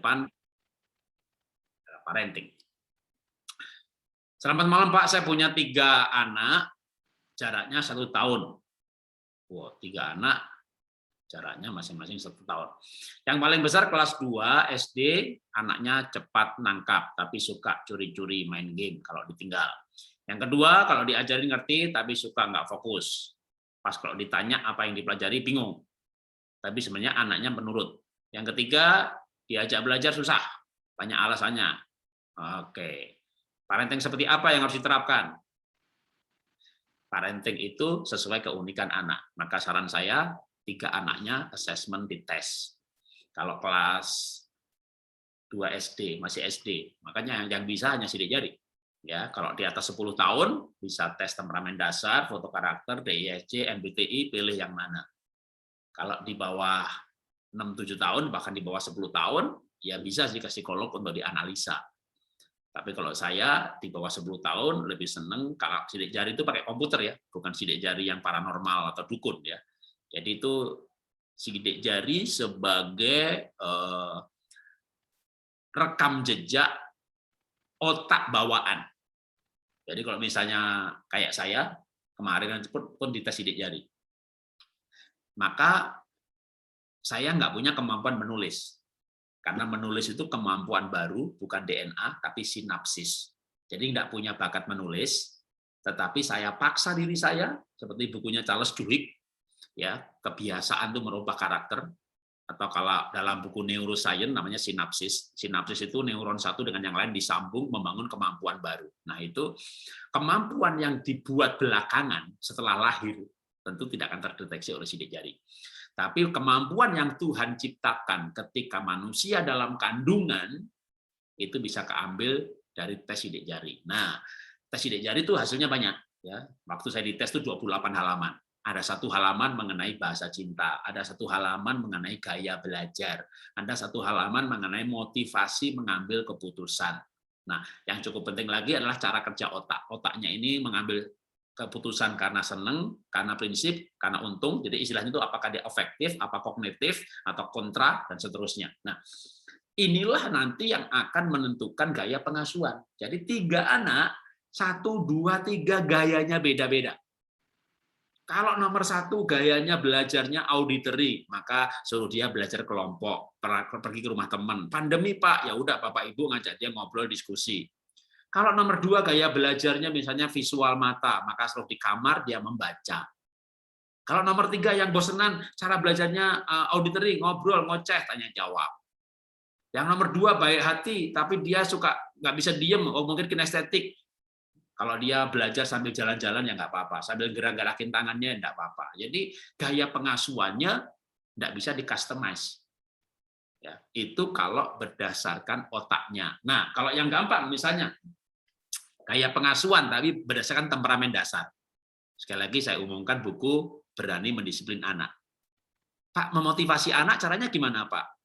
depan parenting. Selamat malam Pak, saya punya 3 anak, jaraknya 1 tahun. Wow, 3 anak, jaraknya masing-masing 1 tahun. Yang paling besar kelas 2 SD, anaknya cepat nangkap, tapi suka curi-curi main game kalau ditinggal. Yang kedua, kalau diajarin ngerti, tapi suka nggak fokus. Pas kalau ditanya apa yang dipelajari, bingung. Tapi sebenarnya anaknya penurut. Yang ketiga, diajak belajar susah, banyak alasannya. Oke, parenting seperti apa yang harus diterapkan? Parenting itu sesuai keunikan anak. Maka saran saya, 3 anaknya assessment di tes. Kalau kelas 2 SD, masih SD, makanya yang bisa hanya sidik jari. Ya, kalau di atas 10 tahun, bisa tes temperamen dasar, foto karakter, DISC, MBTI, pilih yang mana. Kalau di bawah 6-7 tahun, bahkan di bawah 10 tahun, ya bisa sih ke psikolog untuk dianalisa. Tapi kalau saya di bawah 10 tahun lebih seneng kalau sidik jari itu pakai komputer ya, bukan sidik jari yang paranormal atau dukun ya. Jadi itu sidik jari sebagai rekam jejak otak bawaan. Jadi kalau misalnya kayak saya kemarin pun dites sidik jari, maka saya nggak punya kemampuan menulis. Karena menulis itu kemampuan baru, bukan DNA, tapi sinapsis. Jadi nggak punya bakat menulis, tetapi saya paksa diri saya, seperti bukunya Charles Duhigg, ya, kebiasaan itu merubah karakter, atau kalau dalam buku neuroscience namanya sinapsis. Sinapsis itu neuron satu dengan yang lain disambung membangun kemampuan baru. Nah itu kemampuan yang dibuat belakangan setelah lahir, tentu tidak akan terdeteksi oleh sidik jari. Tapi kemampuan yang Tuhan ciptakan ketika manusia dalam kandungan, itu bisa keambil dari tes sidik jari. Nah, tes sidik jari itu hasilnya banyak. Ya. Waktu saya dites itu 28 halaman. Ada 1 halaman mengenai bahasa cinta, ada 1 halaman mengenai gaya belajar, ada 1 halaman mengenai motivasi mengambil keputusan. Nah, yang cukup penting lagi adalah cara kerja otak. Otaknya ini mengambil keputusan karena seneng, karena prinsip, karena untung. Jadi istilahnya itu apakah dia efektif, apa kognitif, atau kontra, dan seterusnya. Nah, inilah nanti yang akan menentukan gaya pengasuhan. Jadi 3 anak, 1, 2, 3 gayanya beda-beda. Kalau nomor 1 gayanya belajarnya auditory, maka suruh dia belajar kelompok, pergi ke rumah teman. Pandemi Pak, ya udah Bapak Ibu ngajak dia ngobrol diskusi. Kalau nomor 2 gaya belajarnya misalnya visual mata, maka suruh di kamar dia membaca. Kalau nomor 3 yang bosenan, cara belajarnya auditory, ngobrol, ngoceh, tanya jawab. Yang nomor 2 baik hati, tapi dia suka nggak bisa diem, mungkin kinestetik. Kalau dia belajar sambil jalan-jalan ya nggak apa-apa, sambil gerak-gerakin tangannya nggak apa-apa. Jadi gaya pengasuhannya nggak bisa di-customize. Ya, itu kalau berdasarkan otaknya. Nah, kalau yang gampang misalnya gaya pengasuhan tapi berdasarkan temperamen dasar. Sekali lagi saya umumkan buku Berani Mendisiplin Anak. Pak, memotivasi anak caranya gimana, Pak?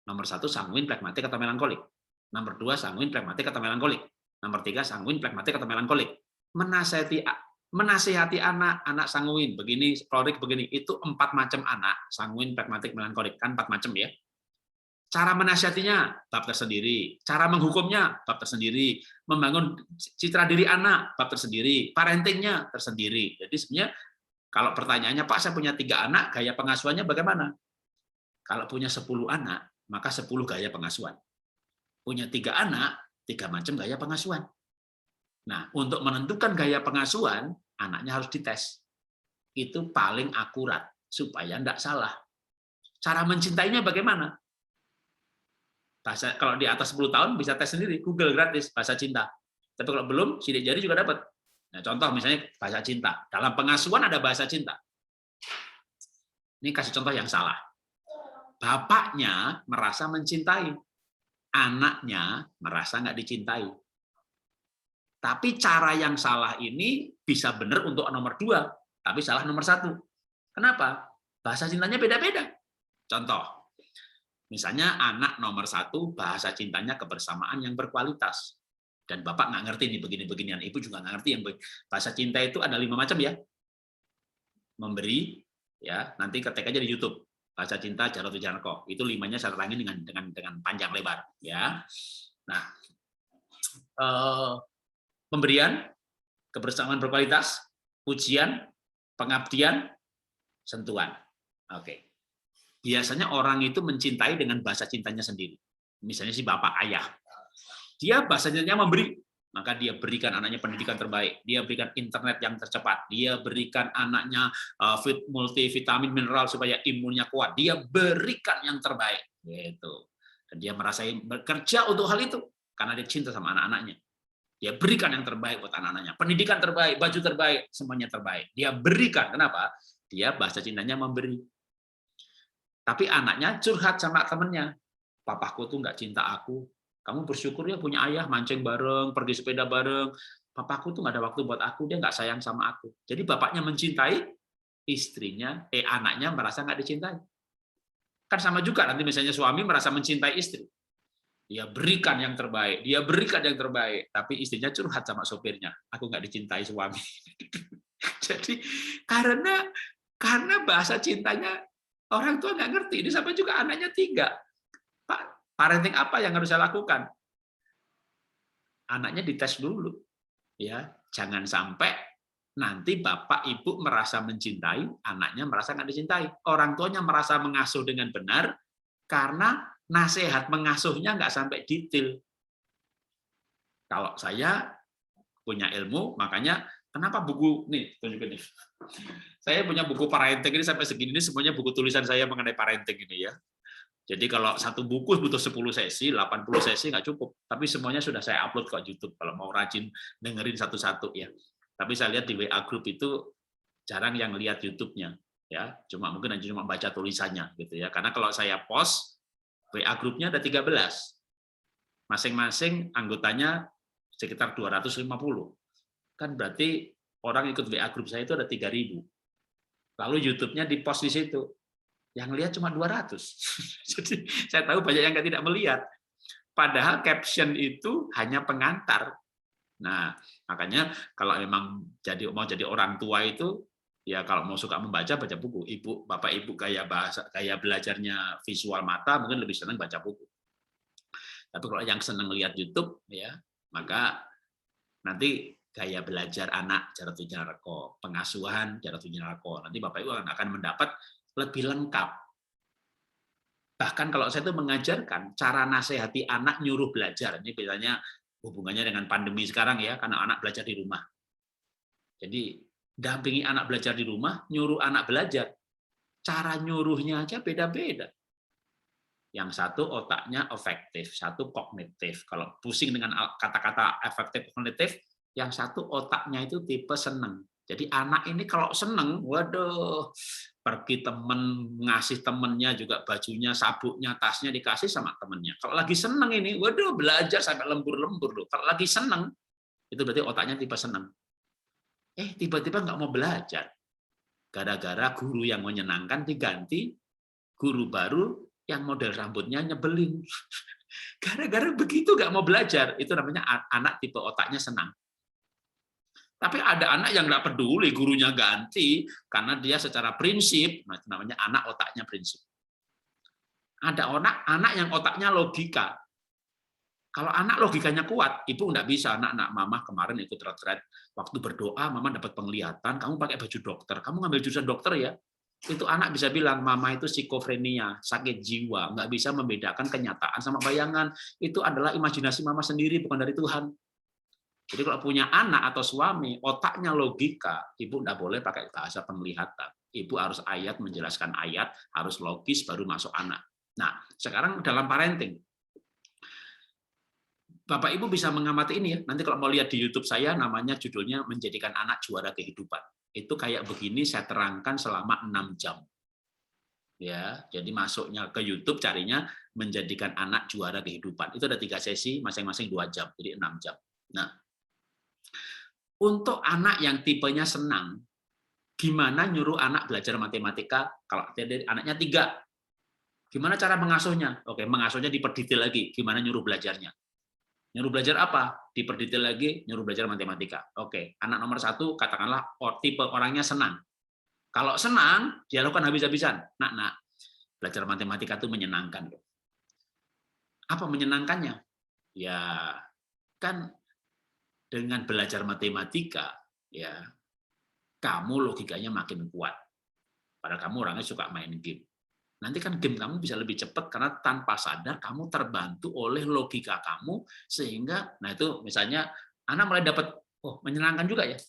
Nomor 1 sanguin, pragmatik atau melankolik. Nomor 2 sanguin, pragmatik atau melankolik. Nomor 3 sanguin, pragmatik atau melankolik. Menasihati anak sanguin begini, kolik begini, itu 4 macam anak, sanguin, pragmatik, melankolik, kan 4 macam ya. Cara menasihatinya bab tersendiri, cara menghukumnya bab tersendiri, membangun citra diri anak bab tersendiri, parentingnya tersendiri. Jadi sebenarnya kalau pertanyaannya Pak, saya punya 3 anak, gaya pengasuhannya bagaimana? Kalau punya 10 anak, maka 10 gaya pengasuhan. Punya 3 anak, 3 macam gaya pengasuhan. Nah, untuk menentukan gaya pengasuhan, anaknya harus dites. Itu paling akurat supaya tidak salah. Cara mencintainya bagaimana? Kalau di atas 10 tahun bisa tes sendiri, Google gratis, bahasa cinta. Tapi kalau belum, sidik jari juga dapat. Nah, contoh misalnya bahasa cinta. Dalam pengasuhan ada bahasa cinta. Ini kasih contoh yang salah. Bapaknya merasa mencintai, anaknya merasa nggak dicintai. Tapi cara yang salah ini bisa benar untuk nomor 2, tapi salah nomor 1. Kenapa? Bahasa cintanya beda-beda. Contoh, misalnya anak nomor 1 bahasa cintanya kebersamaan yang berkualitas. Dan Bapak nggak ngerti nih begini-beginian, Ibu juga nggak ngerti yang bahasa cinta itu ada 5 macam ya. Memberi, ya nanti ketik aja di YouTube. Bahasa cinta Jarod Wijanarko. Itu 5-nya saya terangin dengan panjang lebar, ya. Nah, pemberian, kebersamaan berkualitas, pujian, pengabdian, sentuhan. Oke. Biasanya orang itu mencintai dengan bahasa cintanya sendiri. Misalnya si bapak ayah. Dia bahasa cintanya memberi, maka dia berikan anaknya pendidikan terbaik, dia berikan internet yang tercepat, dia berikan anaknya multivitamin mineral supaya imunnya kuat, dia berikan yang terbaik, gitu. Dan dia merasa bekerja untuk hal itu karena dia cinta sama anak-anaknya. Dia berikan yang terbaik buat anak-anaknya, pendidikan terbaik, baju terbaik, semuanya terbaik. Dia berikan, kenapa? Dia bahasa cintanya memberi. Tapi anaknya curhat sama temennya, papaku tuh nggak cinta aku. Kamu bersyukur ya punya ayah, mancing bareng, pergi sepeda bareng. Papaku tuh nggak ada waktu buat aku, dia nggak sayang sama aku. Jadi bapaknya mencintai, istrinya, anaknya merasa nggak dicintai. Kan sama juga nanti misalnya suami merasa mencintai istri. Dia berikan yang terbaik, dia berikan yang terbaik, tapi istrinya curhat sama sopirnya, aku nggak dicintai suami. Jadi karena bahasa cintanya orang tua nggak ngerti, ini sampai juga anaknya 3. Pak, parenting apa yang harus saya lakukan? Anaknya dites dulu, ya. Jangan sampai nanti bapak ibu merasa mencintai, anaknya merasa nggak dicintai. Orang tuanya merasa mengasuh dengan benar karena nasihat mengasuhnya nggak sampai detail. Kalau saya punya ilmu, makanya kenapa buku nih tunjukin nih. Saya punya buku parenting ini sampai segini, ini semuanya buku tulisan saya mengenai parenting ini, ya. Jadi kalau satu buku butuh 10 sesi, 80 sesi nggak cukup. Tapi semuanya sudah saya upload ke YouTube. Kalau mau rajin dengerin satu-satu, ya. Tapi saya lihat di WA Group itu jarang yang lihat YouTube-nya, ya. Mungkin cuma baca tulisannya, gitu ya. Karena kalau saya post WA Group-nya ada 13. Masing-masing anggotanya sekitar 250. Kan berarti orang ikut WA Group saya itu ada 3.000. Lalu YouTube-nya di-post di situ. Yang lihat cuma 200. Jadi saya tahu banyak yang tidak melihat. Padahal caption itu hanya pengantar. Nah, makanya kalau memang mau jadi orang tua itu, ya kalau mau suka membaca, baca buku. Bapak Ibu gaya belajarnya visual mata, mungkin lebih senang baca buku. Tapi kalau yang senang lihat YouTube, ya maka nanti gaya belajar anak Jarod Wijanarko, pengasuhan Jarod Wijanarko. Nanti Bapak Ibu akan mendapat lebih lengkap. Bahkan kalau saya itu mengajarkan cara nasihati anak nyuruh belajar. Ini biasanya hubungannya dengan pandemi sekarang, ya, karena anak belajar di rumah. Jadi dampingi anak belajar di rumah, nyuruh anak belajar. Cara nyuruhnya aja beda-beda. Yang satu otaknya efektif, satu kognitif. Kalau pusing dengan kata-kata efektif kognitif, yang satu otaknya itu tipe seneng. Jadi anak ini kalau seneng, waduh, pergi temen, ngasih temennya juga bajunya, sabuknya, tasnya dikasih sama temennya. Kalau lagi seneng ini, waduh, belajar sampai lembur-lembur loh. Kalau lagi seneng, itu berarti otaknya tipe seneng. Tiba-tiba nggak mau belajar. Gara-gara guru yang menyenangkan diganti guru baru yang model rambutnya nyebelin. Gara-gara begitu nggak mau belajar, itu namanya anak tipe otaknya senang. Tapi ada anak yang nggak peduli gurunya ganti, karena dia secara prinsip, nah itu namanya anak otaknya prinsip. Ada anak yang otaknya logika. Kalau anak logikanya kuat, ibu nggak bisa. Anak mama kemarin ikut retret, waktu berdoa mama dapat penglihatan, kamu pakai baju dokter, kamu ngambil jurusan dokter ya. Itu anak bisa bilang, mama itu skizofrenia, sakit jiwa, nggak bisa membedakan kenyataan sama bayangan. Itu adalah imajinasi mama sendiri, bukan dari Tuhan. Jadi kalau punya anak atau suami, otaknya logika, ibu nggak boleh pakai bahasa penglihatan. Ibu harus ayat, menjelaskan ayat, harus logis, baru masuk anak. Nah, sekarang dalam parenting, Bapak Ibu bisa mengamati ini ya. Nanti kalau mau lihat di YouTube saya, namanya judulnya Menjadikan Anak Juara Kehidupan. Itu kayak begini saya terangkan selama 6 jam. Ya, jadi masuknya ke YouTube carinya Menjadikan Anak Juara Kehidupan. Itu ada 3 sesi, masing-masing 2 jam, jadi 6 jam. Nah, untuk anak yang tipenya senang, gimana nyuruh anak belajar matematika? Kalau anaknya 3, gimana cara mengasuhnya? Oke, mengasuhnya diperdetail lagi. Gimana nyuruh belajarnya? Nyuruh belajar apa? Diperdetail lagi, nyuruh belajar matematika. Oke, anak nomor 1 katakanlah tipe orangnya senang. Kalau senang, dia lakukan habis-habisan. Nak, belajar matematika itu menyenangkan. Apa menyenangkannya? Ya, kan dengan belajar matematika, ya kamu logikanya makin kuat. Padahal kamu orangnya suka main game. Nanti kan game kamu bisa lebih cepat karena tanpa sadar kamu terbantu oleh logika kamu, sehingga, nah itu misalnya anak mulai dapat, oh menyenangkan juga ya.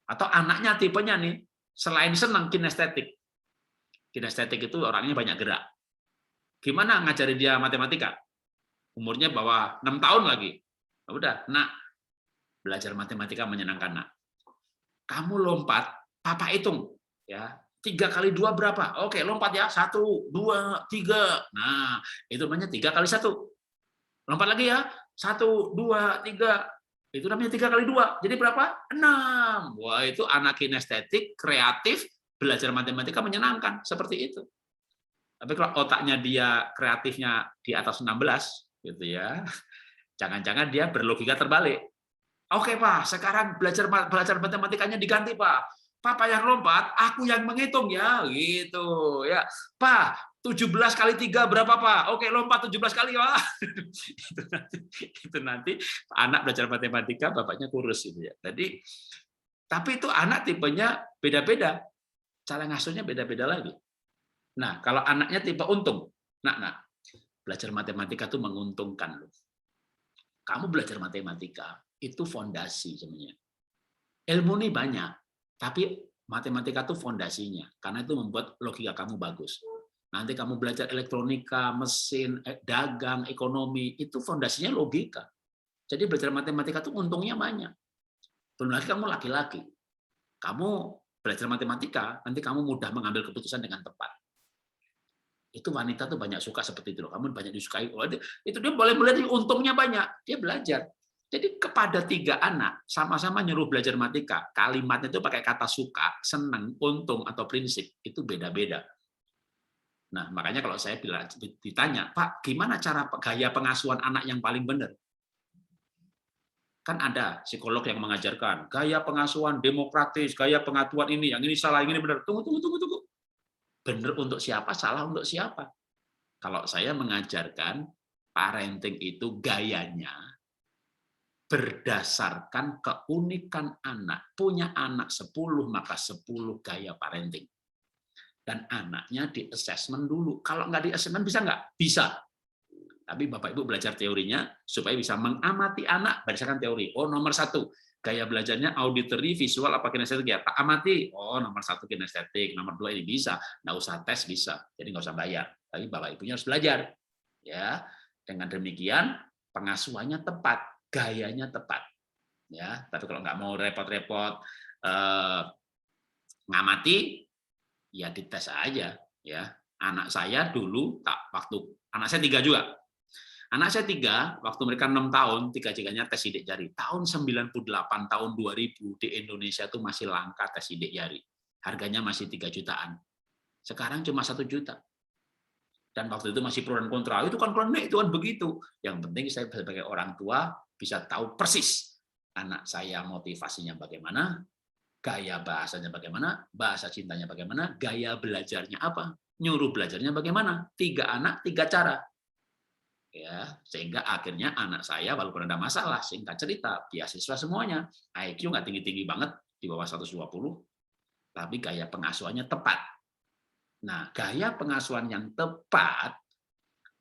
Atau anaknya tipenya nih, selain senang kinestetik. Kinestetik itu orangnya banyak gerak. Gimana ngajari dia matematika? Umurnya bawah 6 tahun lagi. Udah, nak, belajar matematika menyenangkan, nak. Kamu lompat, papa hitung. Ya, 3 kali 2 berapa? Oke, lompat ya. 1, 2, 3. Nah, itu namanya 3 kali 1. Lompat lagi ya. 1, 2, 3. Itu namanya 3 kali 2. Jadi berapa? 6. Wah, itu anak kinestetik, kreatif, belajar matematika menyenangkan. Seperti itu. Tapi kalau otaknya dia kreatifnya di atas 16, gitu ya, jangan-jangan dia berlogika terbalik. Oke, Pak, sekarang belajar matematikanya diganti, Pak. Papa yang lompat, aku yang menghitung ya, gitu ya. Pak, 17 kali 3 berapa, Pak? Oke, lompat 17 kali, Pak. itu nanti anak belajar matematika, bapaknya kurus gitu ya. Tapi itu anak tipenya beda-beda. Cara ngasuhnya beda-beda lagi. Nah, kalau anaknya tipe untung, nak, belajar matematika itu menguntungkan loh. Kamu belajar matematika, itu fondasi sebenarnya. Ilmu ini banyak, tapi matematika itu fondasinya, karena itu membuat logika kamu bagus. Nanti kamu belajar elektronika, mesin, dagang, ekonomi, itu fondasinya logika. Jadi belajar matematika itu untungnya banyak. Belum lagi kamu laki-laki. Kamu belajar matematika, nanti kamu mudah mengambil keputusan dengan tepat. Itu wanita tuh banyak suka seperti itu loh. Kamu banyak disukai. Itu dia boleh melihat untungnya banyak. Dia belajar. Jadi kepada 3 anak sama-sama nyuruh belajar matematika, kalimatnya itu pakai kata suka, senang, untung atau prinsip itu beda-beda. Nah makanya kalau saya ditanya, Pak, gimana cara gaya pengasuhan anak yang paling benar? Kan ada psikolog yang mengajarkan gaya pengasuhan demokratis, gaya pengasuhan ini, yang ini salah, yang ini benar. Tunggu. Benar untuk siapa, salah untuk siapa? Kalau saya mengajarkan parenting itu gayanya berdasarkan keunikan anak. Punya anak 10, maka 10 gaya parenting. Dan anaknya di assessment dulu. Kalau nggak di assessment bisa nggak? Bisa. Tapi Bapak Ibu belajar teorinya supaya bisa mengamati anak berdasarkan teori. Oh, nomor 1, gaya belajarnya auditory, visual, apa kinestetik ya? Pak amati. Oh, nomor 1 kinestetik, nomor 2 ini bisa. Nggak usah tes, bisa. Jadi nggak usah bayar. Tapi Bapak Ibunya harus belajar. Ya, dengan demikian pengasuhannya tepat, gayanya tepat. Ya, tapi kalau nggak mau repot-repot ngamati, ya dites aja. Ya, anak saya dulu waktu anak saya 3 juga. Anak saya 3, waktu mereka 6 tahun, 3-3-nya tes sidik jari. Tahun 98, tahun 2000, di Indonesia itu masih langka tes sidik jari. Harganya masih 3 jutaan. Sekarang cuma 1 juta. Dan waktu itu masih pro dan kontra. Itu kan klinik, itu kan begitu. Yang penting saya sebagai orang tua bisa tahu persis anak saya motivasinya bagaimana, gaya bahasanya bagaimana, bahasa cintanya bagaimana, gaya belajarnya apa, nyuruh belajarnya bagaimana. 3 anak, 3 cara. Ya, sehingga akhirnya anak saya walaupun ada masalah, singkat cerita, beasiswa semuanya, IQ nggak tinggi-tinggi banget, di bawah 120, tapi gaya pengasuhannya tepat. Nah, gaya pengasuhan yang tepat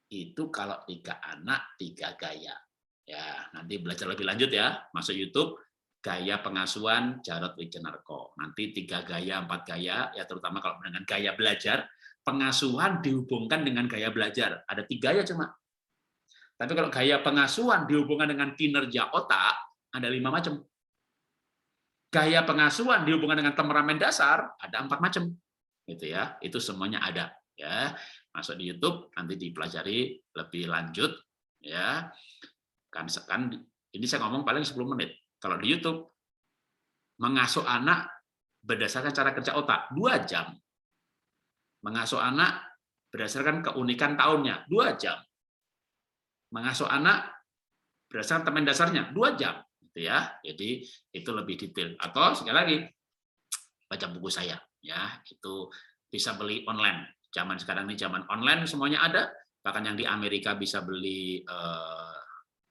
itu kalau 3 anak, 3 gaya. Ya, nanti belajar lebih lanjut ya, masuk YouTube, gaya pengasuhan Jarod Wijenarko. Nanti 3 gaya, 4 gaya, ya terutama kalau dengan gaya belajar, pengasuhan dihubungkan dengan gaya belajar. Ada 3 ya cuma. Tapi kalau gaya pengasuhan dihubungkan dengan kinerja otak, ada 5 macam. Gaya pengasuhan dihubungkan dengan temperamen dasar, ada 4 macam. Gitu ya, itu semuanya ada. Ya, masuk di YouTube, nanti dipelajari lebih lanjut. Ya, kan ini saya ngomong paling 10 menit. Kalau di YouTube, mengasuh anak berdasarkan cara kerja otak, 2 jam. Mengasuh anak berdasarkan keunikan tahunnya, 2 jam. Mengasuh anak berdasarkan temen dasarnya 2 jam gitu ya. Jadi itu lebih detail. Atau sekali lagi baca buku saya ya, itu bisa beli online Zaman sekarang ini zaman online semuanya ada, bahkan yang di Amerika bisa beli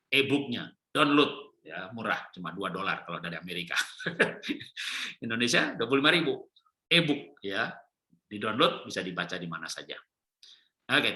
e-booknya, download ya murah, cuma $2 kalau dari Amerika. Indonesia 25.000 e-book ya, di download bisa dibaca di mana saja. Oke.